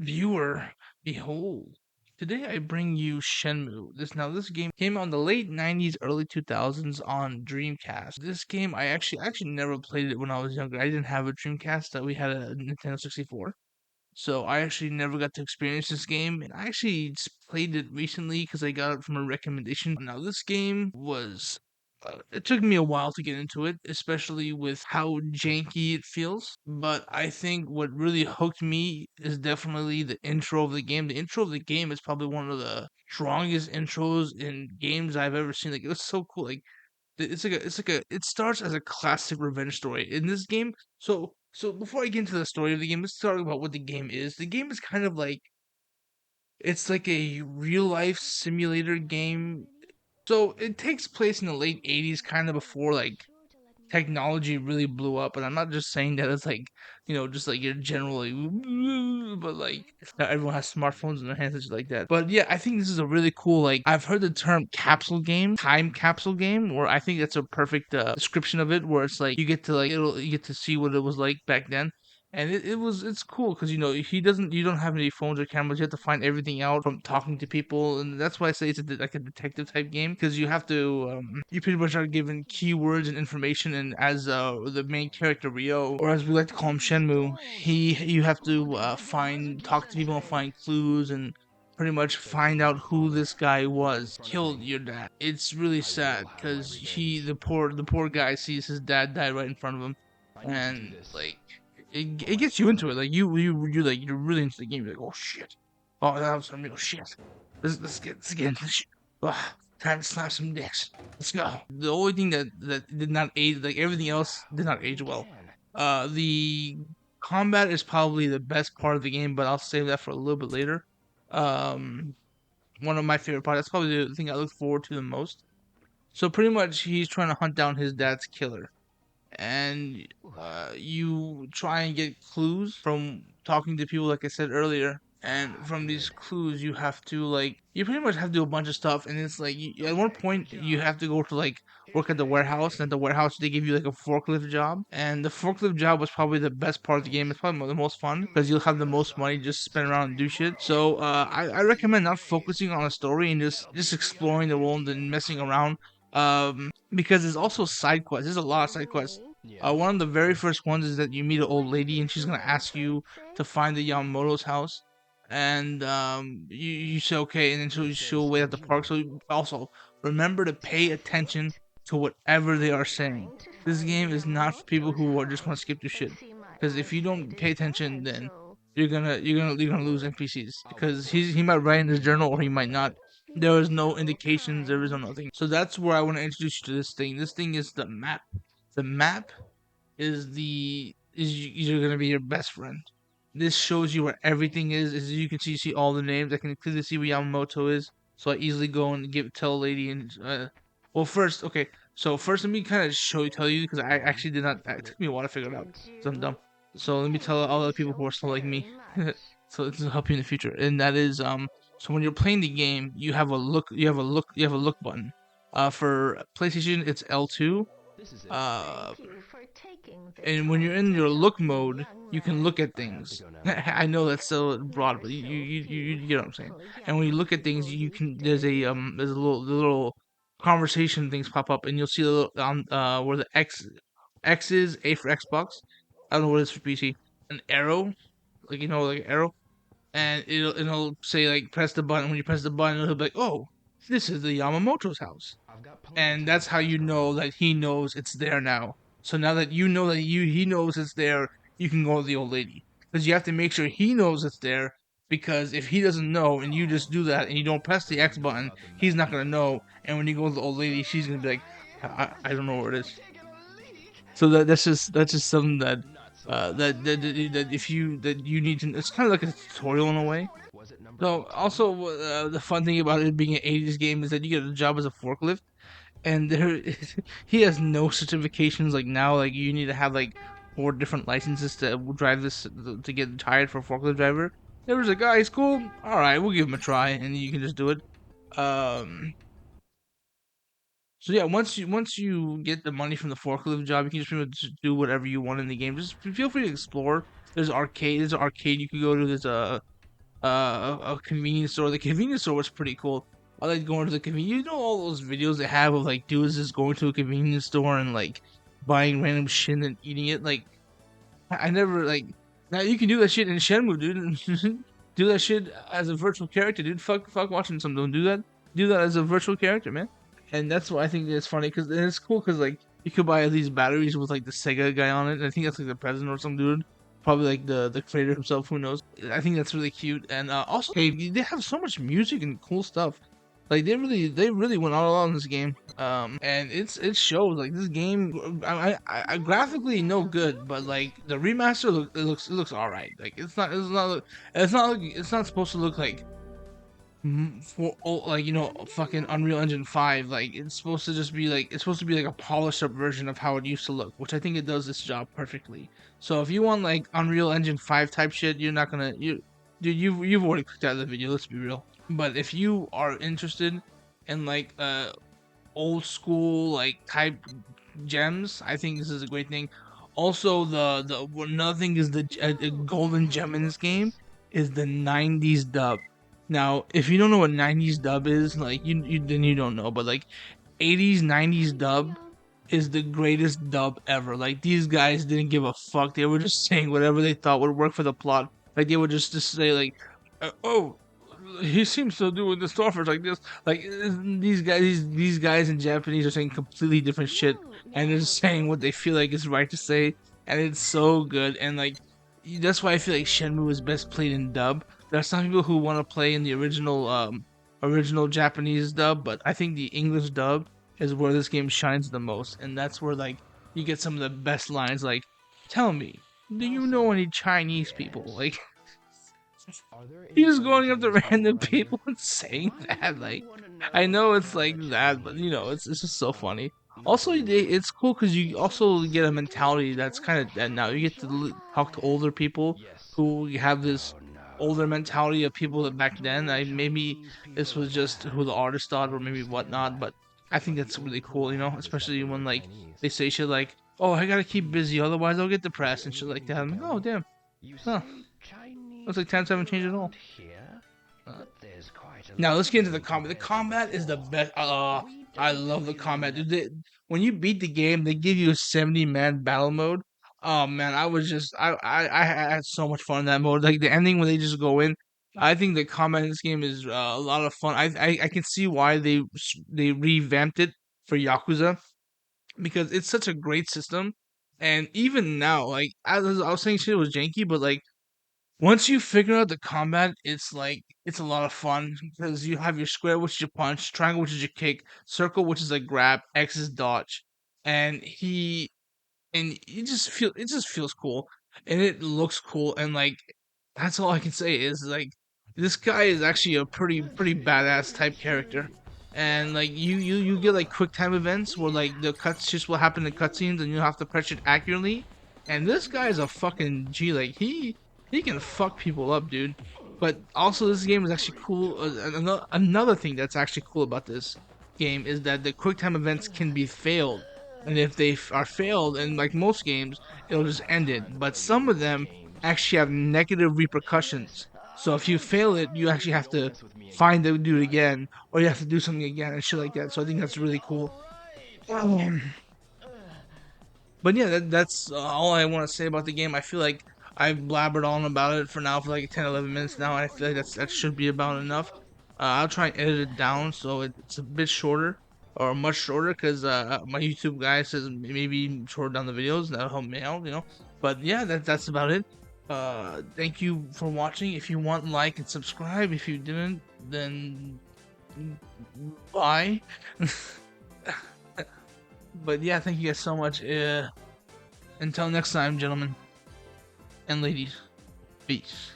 Viewer, behold. Today I bring you Shenmue. This game came out in the late 90s, early 2000s on Dreamcast. This game I actually never played it when I was younger. I didn't have a Dreamcast, that we had a Nintendo 64. So I actually never got to experience this game, and I actually just played it recently because I got it from a recommendation. Now this game was, it took me a while to get into it, especially with how janky it feels. But I think what really hooked me is definitely the intro of the game. The intro of the game is probably one of the strongest intros in games I've ever seen. Like, it was so cool. Like, it starts as a classic revenge story in this game. So before I get into the story of the game, let's talk about what the game is. The game is kind of like, it's like a real life simulator game. So it takes place in the late 80s, kind of before like technology really blew up. And I'm not just saying that it's like, just like you're generally, but like now everyone has smartphones in their hands and shit like that. But yeah, I think this is a really cool, like, I've heard the term capsule game, time capsule game, where I think that's a perfect description of it, where it's like you get to you get to see what it was like back then. And it's cool because you don't have any phones or cameras. You have to find everything out from talking to people, and that's why I say it's like a detective type game, because you have to you pretty much are given keywords and information, and as the main character Rio, or as we like to call him Shenmue, you have to talk to people and find clues and pretty much find out who this guy was killed your dad. It's really sad because the poor guy sees his dad die right in front of him, and like it gets you into it. Like you're really into the game. You're like, oh shit, oh, that was some real shit. Let's get into this shit. Ugh, time to slap some dicks. Let's go. The only thing that did not age, like everything else, did not age well. The combat is probably the best part of the game, but I'll save that for a little bit later. Um, One of my favorite parts. That's probably the thing I look forward to the most. So pretty much, he's trying to hunt down his dad's killer, and you try and get clues from talking to people, like I said earlier. And from these clues, you pretty much have to do a bunch of stuff. And it's like at one point you have to go to like work at the warehouse, and at the warehouse they give you like a forklift job. And the forklift job was probably the best part of the game. It's probably the most fun because you'll have the most money just spend around and do shit. So I recommend not focusing on a story and just exploring the world and messing around. Because there's also side quests. There's a lot of side quests. One of the very first ones is that you meet an old lady, and she's gonna ask you to find the Yamamoto's house, and you say okay, and then she'll wait at the park. So also remember to pay attention to whatever they are saying. This game is not for people who are just want to skip through shit. Because if you don't pay attention, then you're gonna lose NPCs, because he might write in his journal or he might not. There is no indications. There is no nothing. So that's where I want to introduce you to this thing. This thing is the map. The map you're gonna be your best friend. This shows you where everything is. As you can see all the names. I can clearly see where Yamamoto is, so I easily go and tell a lady. And well, first, okay. So first, let me kind of tell you, because I actually did not. It took me a while to figure it out, because I'm dumb. So let me tell all the people who are still like me. So this will help you in the future. And that is So when you're playing the game, you have a look button. For PlayStation, it's L2. Uh, and when you're in your look mode, you can look at things. I know that's so broad, but you get what I'm saying. And when you look at things, you can there's a little conversation things pop up, and you'll see the little where the X is A for Xbox. I don't know what it is for PC. An arrow, like like an arrow, and it'll say like press the button. When you press the button, it'll be like, oh, this is the Yamamoto's house, and that's how you know that he knows it's there now. So now that you know that he knows it's there, you can go to the old lady, because you have to make sure he knows it's there. Because if he doesn't know and you just do that and you don't press the X button, he's not gonna know. And when you go to the old lady, she's gonna be like, I don't know where it is. So that's just something that that you need to. It's kind of like a tutorial in a way. So also, the fun thing about it being an '80s game is that you get a job as a forklift, and he has no certifications like now. Like you need to have like 4 different licenses to drive this, to get hired for a forklift driver. There was a guy, he's cool. All right, we'll give him a try, and you can just do it. Um. So yeah, once you get the money from the forklift job, you can just pretty much do whatever you want in the game. Just feel free to explore. There's an arcade you can go to. There's a a convenience store. The convenience store was pretty cool. I like going to the convenience. You know all those videos they have of like dudes just going to a convenience store and like buying random shit and eating it. Like I never like now you can do that shit in Shenmue, dude. Do that shit as a virtual character, dude. Fuck watching something. Do that. Do that as a virtual character, man. And that's what I think is funny because it's cool because like you could buy these batteries with like the Sega guy on it. And I think that's like the president or some dude, probably like the creator himself. Who knows? I think that's really cute. And also, hey, they have so much music and cool stuff. Like they really went all out in this game. And it shows like this game. I graphically no good, but like the remaster it looks all right. Like it's not supposed to look like for like fucking Unreal Engine 5. Like it's supposed to just be like it's supposed to be like a polished up version of how it used to look, which I think it does this job perfectly. So if you want like Unreal Engine 5 type shit, you're not gonna dude, you've already clicked out of the video. Let's be real. But if you are interested in like old school like type gems, I think this is a great thing. Also, another thing is a golden gem in this game is the '90s dub. Now, if you don't know what '90s dub is, like you don't know, but like '80s '90s dub is the greatest dub ever. Like these guys didn't give a fuck. They were just saying whatever they thought would work for the plot. Like they would just say like, oh, he seems to do with the Starfish like this. Like these guys in Japanese are saying completely different shit, and they're just saying what they feel like is right to say, and it's so good. And like that's why I feel like Shenmue is best played in dub. There are some people who want to play in the original Japanese dub, but I think the English dub is where this game shines the most, and that's where like you get some of the best lines. Like, tell me, do you know any Chinese people? Like. He's just going up to random people and saying that. Like, I know it's like that, but it's just so funny. Also, it's cool because you also get a mentality that's kind of dead now. You get to talk to older people who have this older mentality of people that back then. Maybe this was just who the artist thought, or maybe whatnot. But I think that's really cool, especially when like they say shit like, "Oh, I gotta keep busy, otherwise I'll get depressed" and shit like that. I'm like, "Oh, damn." Huh. Looks like times haven't changed at all. Now let's get into the combat. The combat is the best. I love the combat, dude. When you beat the game, they give you a 70-man battle mode. Oh man, I had so much fun in that mode. Like the ending when they just go in. I think the combat in this game is a lot of fun. I can see why they revamped it for Yakuza because it's such a great system. And even now, like I was saying, shit was janky, but like once you figure out the combat, it's like it's a lot of fun because you have your square, which is your punch, triangle, which is your kick, circle, which is a grab, X is dodge, and it just feels cool and it looks cool and like that's all I can say is like this guy is actually a pretty badass type character. And like you get like quick time events where like the cuts just will happen in cutscenes and you have to press it accurately. And this guy is a fucking G. Like he can fuck people up, dude. But also this game is actually cool. Another thing that's actually cool about this game is that the quick time events can be failed, and if they are failed, and like most games, it'll just end it. But some of them actually have negative repercussions. So if you fail it, you actually have to find the dude again, or you have to do something again and shit like that. So I think that's really cool. But yeah, that's all I want to say about the game. I feel like I've blabbered on about it for now for like 10, 11 minutes now, and I feel like that should be about enough. I'll try and edit it down so it's a bit shorter or much shorter because my YouTube guy says maybe shorten down the videos. That'll help me out. But yeah, that's about it. Thank you for watching. If you want, like and subscribe. If you didn't, then bye. But yeah, thank you guys so much. Until next time, gentlemen and ladies. Peace.